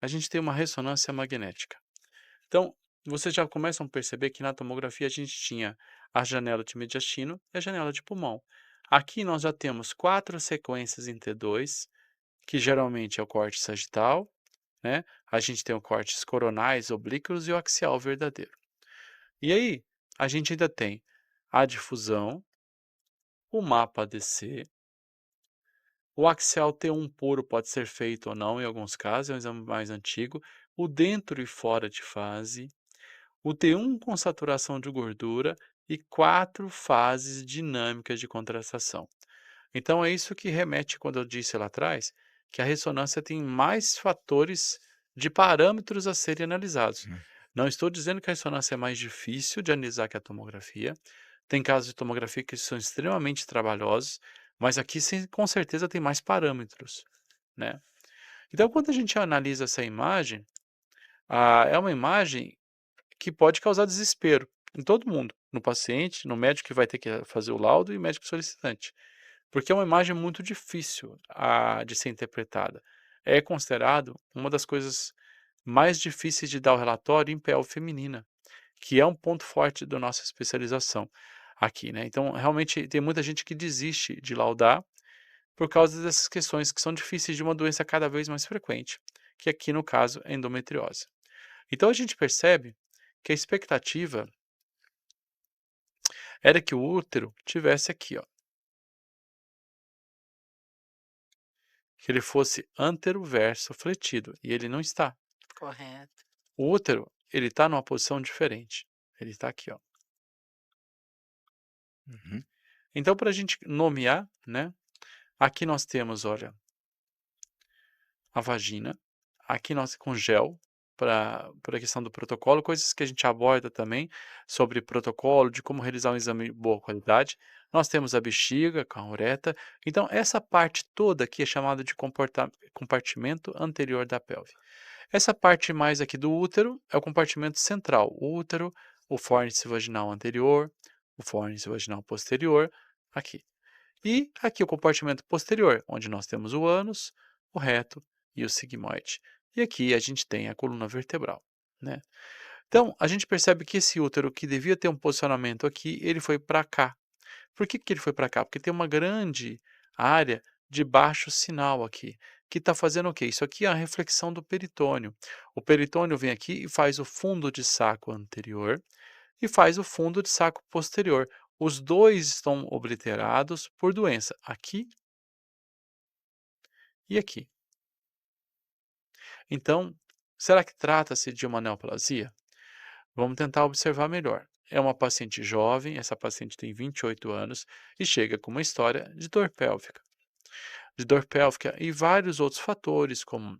a gente tem uma ressonância magnética. Então, vocês já começam a perceber que na tomografia a gente tinha a janela de mediastino e a janela de pulmão. Aqui nós já temos 4 sequências em T2, que geralmente é o corte sagital, né? A gente tem o cortes coronais, oblíquos e o axial verdadeiro. E aí, a gente ainda tem a difusão, o mapa ADC, o axial T1 puro pode ser feito ou não em alguns casos, é um exame mais antigo, o dentro e fora de fase, o T1 com saturação de gordura e 4 fases dinâmicas de contratação. Então é isso que remete quando eu disse lá atrás, que a ressonância tem mais fatores de parâmetros a serem analisados. Hum. Não estou dizendo que a ressonância é mais difícil de analisar que a tomografia. Tem casos de tomografia que são extremamente trabalhosos, mas aqui sim, com certeza tem mais parâmetros, né? Então, quando a gente analisa essa imagem, é uma imagem que pode causar desespero em todo mundo, no paciente, no médico que vai ter que fazer o laudo e médico solicitante, porque é uma imagem muito difícil de ser interpretada. É considerado uma das coisas mais difíceis de dar o relatório em pelve feminina, que é um ponto forte da nossa especialização aqui, né. Então, realmente tem muita gente que desiste de laudar por causa dessas questões que são difíceis de uma doença cada vez mais frequente, que aqui no caso é endometriose. Então a gente percebe que a expectativa era que o útero tivesse aqui, ó, que ele fosse anteroverso fletido, e ele não está. Correto. O útero, ele está numa posição diferente, ele está aqui, ó. Uhum. Então para a gente nomear, né, aqui nós temos, olha, a vagina, aqui nós com gel, para a questão do protocolo, coisas que a gente aborda também sobre protocolo, de como realizar um exame de boa qualidade. Nós temos a bexiga com a uretra, então essa parte toda aqui é chamada de compartimento anterior da pelve. Essa parte mais aqui do útero é o compartimento central, o útero, o fórnice vaginal anterior, o fórnice vaginal posterior, aqui. E aqui o compartimento posterior, onde nós temos o ânus, o reto e o sigmoide. E aqui a gente tem a coluna vertebral, né? Então, a gente percebe que esse útero que devia ter um posicionamento aqui, ele foi para cá. Por que que ele foi para cá? Porque tem uma grande área de baixo sinal aqui, que está fazendo o quê? Isso aqui é a reflexão do peritônio. O peritônio vem aqui e faz o fundo de saco anterior e faz o fundo de saco posterior. Os dois estão obliterados por doença, aqui e aqui. Então, será que trata-se de uma neoplasia? Vamos tentar observar melhor. É uma paciente jovem, essa paciente tem 28 anos e chega com uma história de dor pélvica e vários outros fatores, como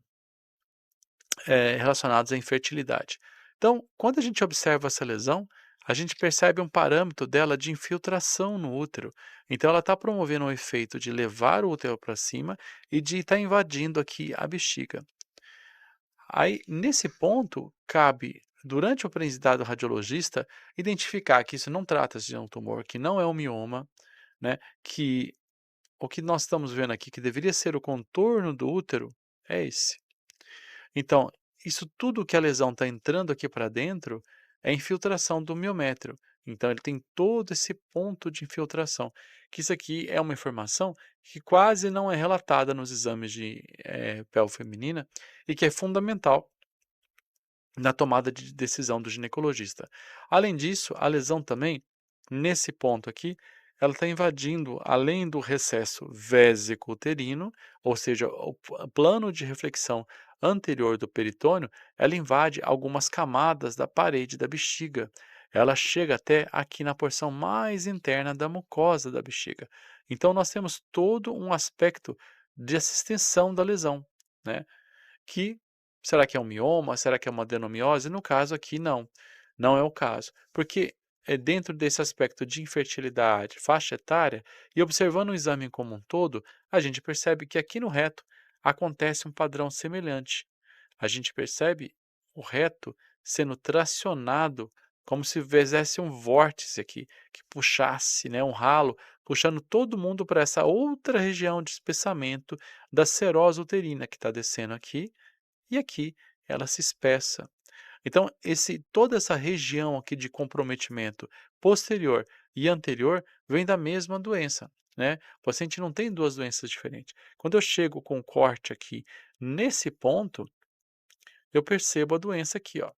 relacionados à infertilidade. Então, quando a gente observa essa lesão, a gente percebe um parâmetro dela de infiltração no útero. Então, ela está promovendo um efeito de levar o útero para cima e de estar invadindo aqui a bexiga. Aí, nesse ponto, cabe, durante o aprendizado do radiologista, identificar que isso não trata-se de um tumor, que não é um mioma, né? Que o que nós estamos vendo aqui, que deveria ser o contorno do útero, é esse. Então, isso tudo que a lesão está entrando aqui para dentro é infiltração do miométrio. Então, ele tem todo esse ponto de infiltração. Que isso aqui é uma informação que quase não é relatada nos exames de pelve feminina e que é fundamental na tomada de decisão do ginecologista. Além disso, a lesão também, nesse ponto aqui, ela está invadindo, além do recesso vésico-uterino, ou seja, o plano de reflexão anterior do peritônio, ela invade algumas camadas da parede da bexiga. Ela chega até aqui na porção mais interna da mucosa da bexiga. Então, nós temos todo um aspecto de extensão da lesão, né? Que será que é um mioma? Será que é uma adenomiose? No caso aqui não, não é o caso, porque é dentro desse aspecto de infertilidade, faixa etária, e observando o exame como um todo, a gente percebe que aqui no reto acontece um padrão semelhante. A gente percebe o reto sendo tracionado como se fizesse um vórtice aqui, que puxasse, né, um ralo, puxando todo mundo para essa outra região de espessamento da serosa uterina que está descendo aqui e aqui, ela se espessa. Então, toda essa região aqui de comprometimento posterior e anterior vem da mesma doença, né. O paciente não tem 2 doenças diferentes. Quando eu chego com um corte aqui nesse ponto, eu percebo a doença aqui, ó.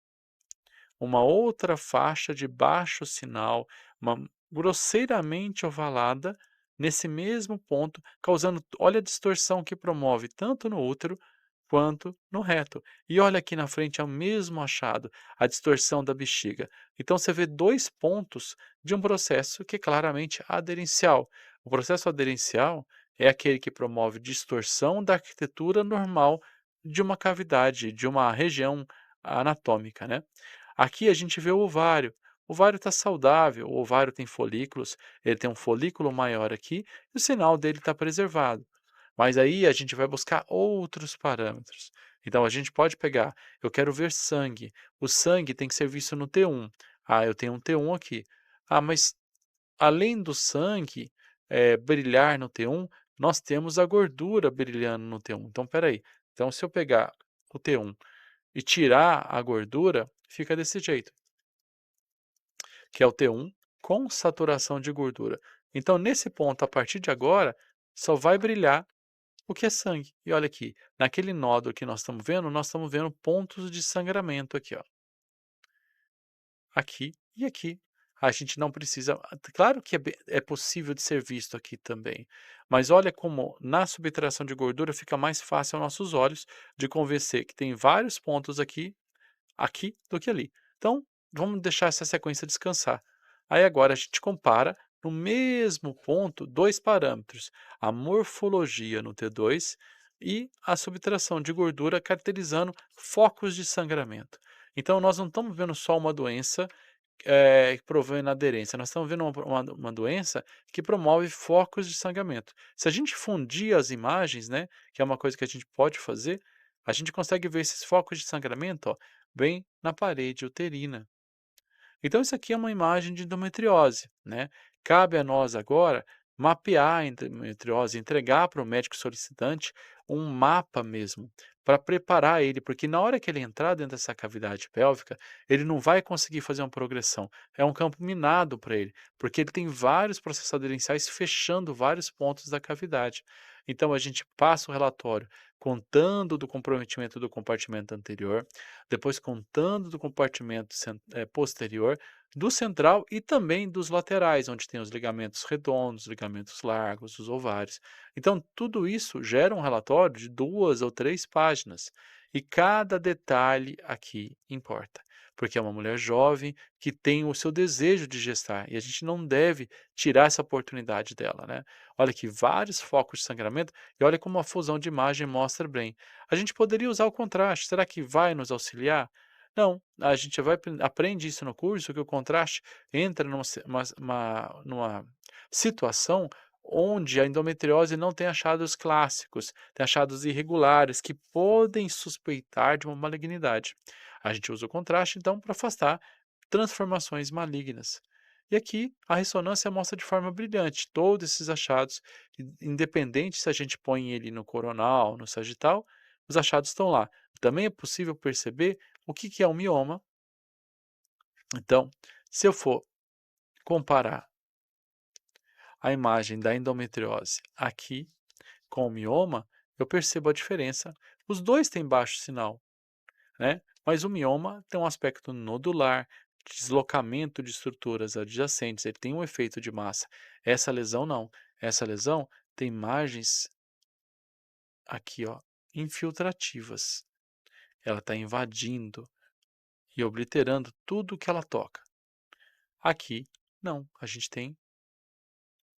Uma outra faixa de baixo sinal, uma grosseiramente ovalada, nesse mesmo ponto, causando, olha a distorção que promove tanto no útero quanto no reto. E olha aqui na frente é o mesmo achado, a distorção da bexiga. Então você vê 2 pontos de um processo que é claramente aderencial. O processo aderencial é aquele que promove distorção da arquitetura normal de uma cavidade, de uma região anatômica, né. Aqui a gente vê o ovário. O ovário está saudável, o ovário tem folículos, ele tem um folículo maior aqui e o sinal dele está preservado. Mas aí a gente vai buscar outros parâmetros. Então a gente pode pegar, eu quero ver sangue. O sangue tem que ser visto no T1. Ah, eu tenho um T1 aqui. Ah, mas além do sangue brilhar no T1, nós temos a gordura brilhando no T1. Então, espera aí. Então, se eu pegar o T1 e tirar a gordura, fica desse jeito, que é o T1 com saturação de gordura. Então, nesse ponto, a partir de agora, só vai brilhar o que é sangue. E olha aqui, naquele nódulo que nós estamos vendo pontos de sangramento aqui, ó. Aqui e aqui. A gente não precisa, claro que é possível de ser visto aqui também, mas olha como na subtração de gordura fica mais fácil aos nossos olhos de convencer que tem vários pontos aqui do que ali. Então, vamos deixar essa sequência descansar. Aí agora a gente compara no mesmo ponto 2 parâmetros, a morfologia no T2 e a subtração de gordura caracterizando focos de sangramento. Então nós não estamos vendo só uma doença que provém na aderência, nós estamos vendo uma doença que promove focos de sangramento. Se a gente fundir as imagens, né, que é uma coisa que a gente pode fazer, a gente consegue ver esses focos de sangramento, ó, bem na parede uterina. Então isso aqui é uma imagem de endometriose, né. Cabe a nós agora mapear a endometriose, entregar para o médico solicitante um mapa mesmo, para preparar ele, porque na hora que ele entrar dentro dessa cavidade pélvica, ele não vai conseguir fazer uma progressão. É um campo minado para ele, porque ele tem vários processos aderenciais fechando vários pontos da cavidade. Então a gente passa o relatório contando do comprometimento do compartimento anterior, depois contando do compartimento posterior, do central e também dos laterais, onde tem os ligamentos redondos, ligamentos largos, os ovários. Então, tudo isso gera um relatório de 2 ou 3 páginas. E cada detalhe aqui importa, porque é uma mulher jovem que tem o seu desejo de gestar e a gente não deve tirar essa oportunidade dela, né? Olha aqui, vários focos de sangramento e olha como a fusão de imagem mostra bem. A gente poderia usar o contraste, será que vai nos auxiliar? Não, a gente aprende isso no curso, que o contraste entra numa situação onde a endometriose não tem achados clássicos, tem achados irregulares que podem suspeitar de uma malignidade. A gente usa o contraste, então, para afastar transformações malignas. E aqui a ressonância mostra de forma brilhante todos esses achados, independente se a gente põe ele no coronal, no sagital, os achados estão lá. Também é possível perceber o que que é um mioma. Então, se eu for comparar a imagem da endometriose aqui com o mioma, eu percebo a diferença. Os dois têm baixo sinal, né? Mas o mioma tem um aspecto nodular, deslocamento de estruturas adjacentes, ele tem um efeito de massa. Essa lesão não. Essa lesão tem margens aqui, ó, infiltrativas. Ela está invadindo e obliterando tudo que ela toca. Aqui, não, a gente tem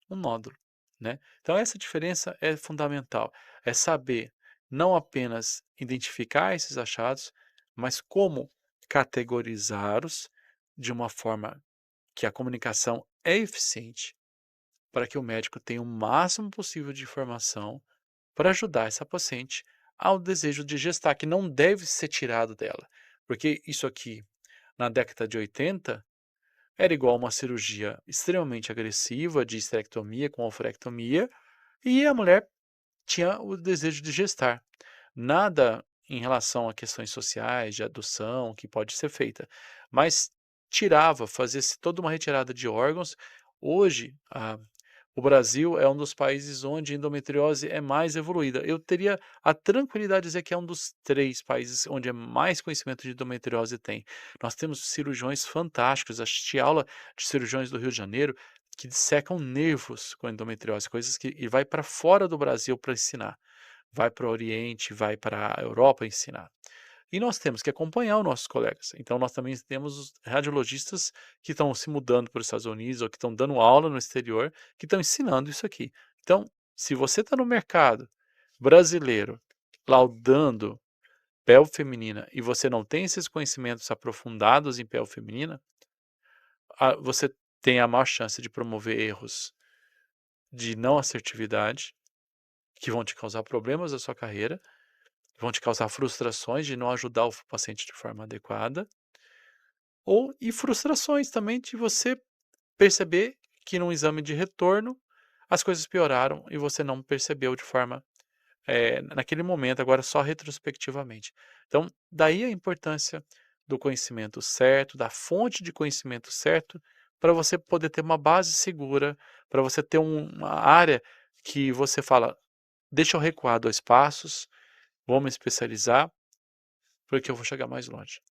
um nódulo, né? Então essa diferença é fundamental, é saber não apenas identificar esses achados, mas como categorizá-los de uma forma que a comunicação é eficiente, para que o médico tenha o máximo possível de informação para ajudar essa paciente ao desejo de gestar, que não deve ser tirado dela, porque isso aqui, na década de 80, era igual a uma cirurgia extremamente agressiva de esterectomia com oforectomia, e a mulher tinha o desejo de gestar. Nada em relação a questões sociais, de adoção, que pode ser feita, mas tirava, fazia-se toda uma retirada de órgãos. Hoje, o Brasil é um dos países onde a endometriose é mais evoluída. Eu teria a tranquilidade de dizer que é um dos 3 países onde é mais conhecimento de endometriose tem. Nós temos cirurgiões fantásticos, assisti aula de cirurgiões do Rio de Janeiro que dissecam nervos com endometriose, coisas que e vai para fora do Brasil para ensinar. Vai para o Oriente, vai para a Europa ensinar. E nós temos que acompanhar os nossos colegas. Então nós também temos os radiologistas que estão se mudando para os Estados Unidos ou que estão dando aula no exterior, que estão ensinando isso aqui. Então, se você está no mercado brasileiro laudando pelve feminina e você não tem esses conhecimentos aprofundados em pelve feminina, você tem a maior chance de promover erros de não assertividade, que vão te causar problemas na sua carreira, vão te causar frustrações de não ajudar o paciente de forma adequada, e frustrações também de você perceber que num exame de retorno as coisas pioraram e você não percebeu de forma, naquele momento, agora só retrospectivamente. Então, daí a importância do conhecimento certo, da fonte de conhecimento certo, para você poder ter uma base segura, para você ter uma área que você fala: "Deixa eu recuar 2 passos, vou me especializar, porque eu vou chegar mais longe".